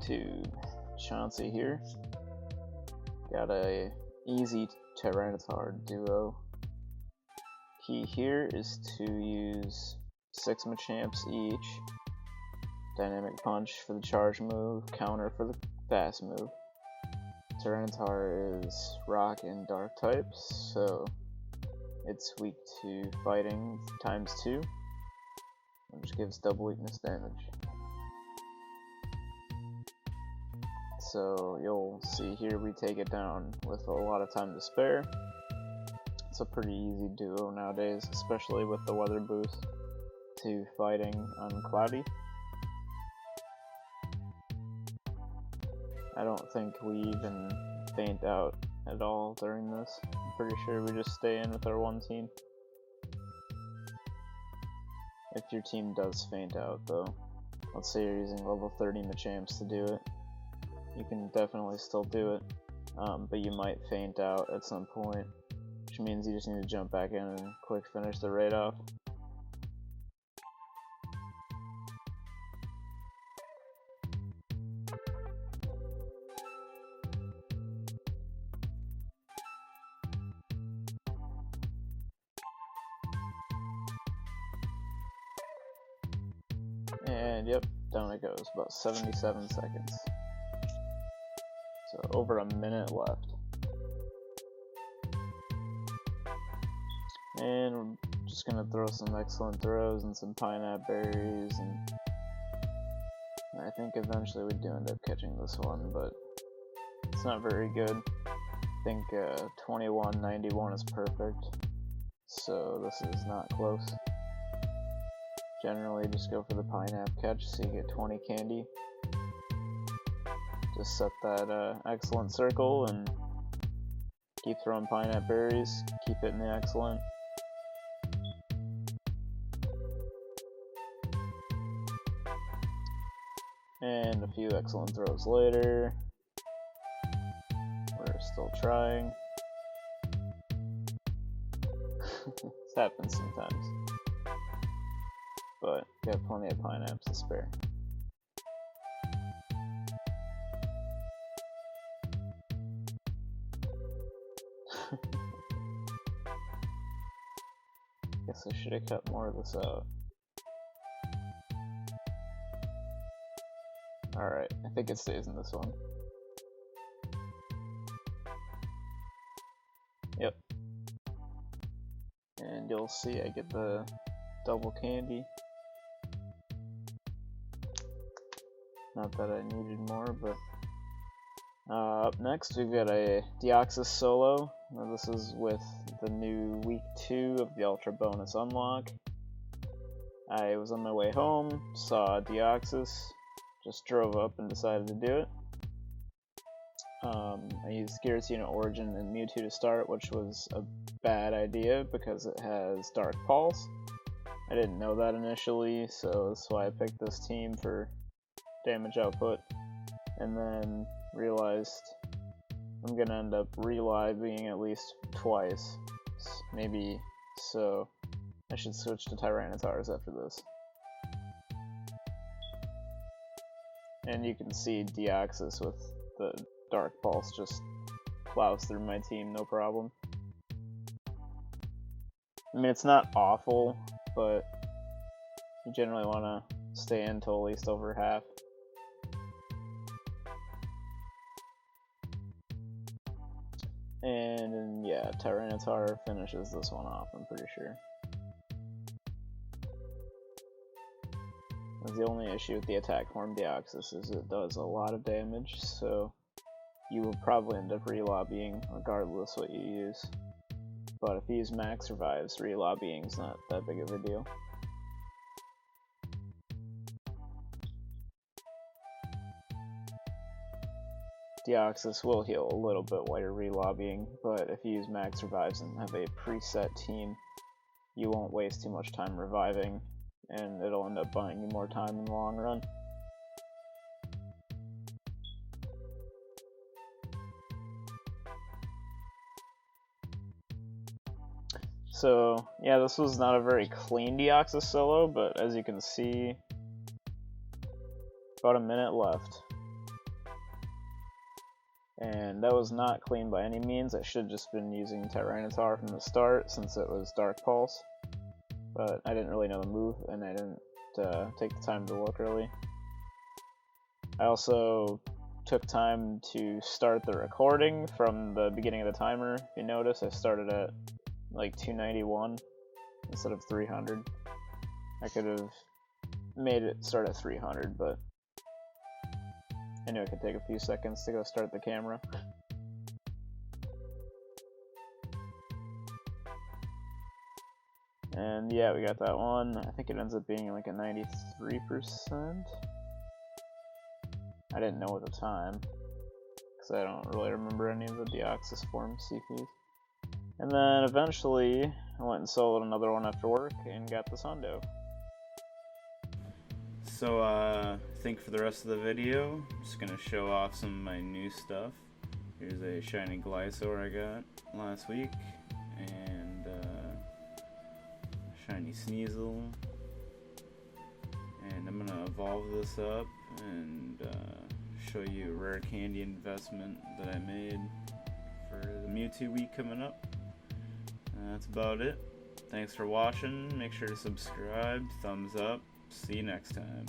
MLChoncey here. Got a easy Tyranitar duo. Key here is to use 6 Machamps each. Dynamic Punch for the charge move, counter for the fast move. Tyranitar is rock and dark types, so it's weak to fighting ×2, which gives double weakness damage. So you'll see here we take it down with a lot of time to spare. It's a pretty easy duo nowadays, especially with the weather boost to fighting on cloudy. I don't think we even faint out at all during this. I'm pretty sure we just stay in with our one team. If your team does faint out though, let's say you're using level 30 Machamps to do it, you can definitely still do it, but you might faint out at some point, which means you just need to jump back in and quick finish the raid off. And yep, down it goes, about 77 seconds. So over a minute left. And we're just gonna throw some excellent throws and some pineapple berries, and I think eventually we do end up catching this one, but it's not very good. I think 2191 is perfect, so this is not close. Generally just go for the pineapple catch so you get 20 candy. Just set that excellent circle and keep throwing pineapple berries, keep hitting the excellent. And a few excellent throws later, we're still trying. This happens sometimes, but got plenty of pineapples to spare. Guess I should have cut more of this out. Alright, I think it stays in this one. Yep. And you'll see I get the double candy. Not that I needed more, but up next we've got a Deoxys solo. Now this is with the new week 2 of the Ultra Bonus unlock. I was on my way home, saw Deoxys, just drove up and decided to do it. I used Giratina Origin and Mewtwo to start, which was a bad idea because it has Dark Pulse. I didn't know that initially, so that's why I picked this team for damage output, and then realized I'm gonna end up reliving at least twice, maybe, so I should switch to Tyranitars after this. And you can see Deoxys with the Dark Pulse just plows through my team, no problem. I mean, it's not awful, but you generally want to stay in till at least over half. And yeah, Tyranitar finishes this one off, I'm pretty sure. The only issue with the Attack Forme Deoxys is it does a lot of damage, so you will probably end up relobbying regardless what you use. But if you use Max Revives, relobbying is not that big of a deal. Deoxys will heal a little bit while you're relobbying, but if you use Max Revives and have a preset team, you won't waste too much time reviving, and it'll end up buying you more time in the long run. So yeah, this was not a very clean Deoxys solo, but as you can see, about a minute left. and that was not clean by any means. I should have just been using Tyranitar from the start since it was Dark Pulse, but I didn't really know the move, and I didn't take the time to look really. I also took time to start the recording from the beginning of the timer. If you notice, I started at like 291 instead of 300. I could have made it start at 300, but I knew it could take a few seconds to go start the camera. And yeah, we got that one. I think it ends up being like a 93%. I didn't know at the time, because I don't really remember any of the Deoxys Forme CPs. And then eventually, I went and sold another one after work and got this Hundo. So I think for the rest of the video, I'm just going to show off some of my new stuff. Here's a shiny Glysaur I got last week, and shiny Sneasel. And I'm going to evolve this up and show you a rare candy investment that I made for the Mewtwo week coming up. That's about it. Thanks for watching. Make sure to subscribe, thumbs up. See you next time.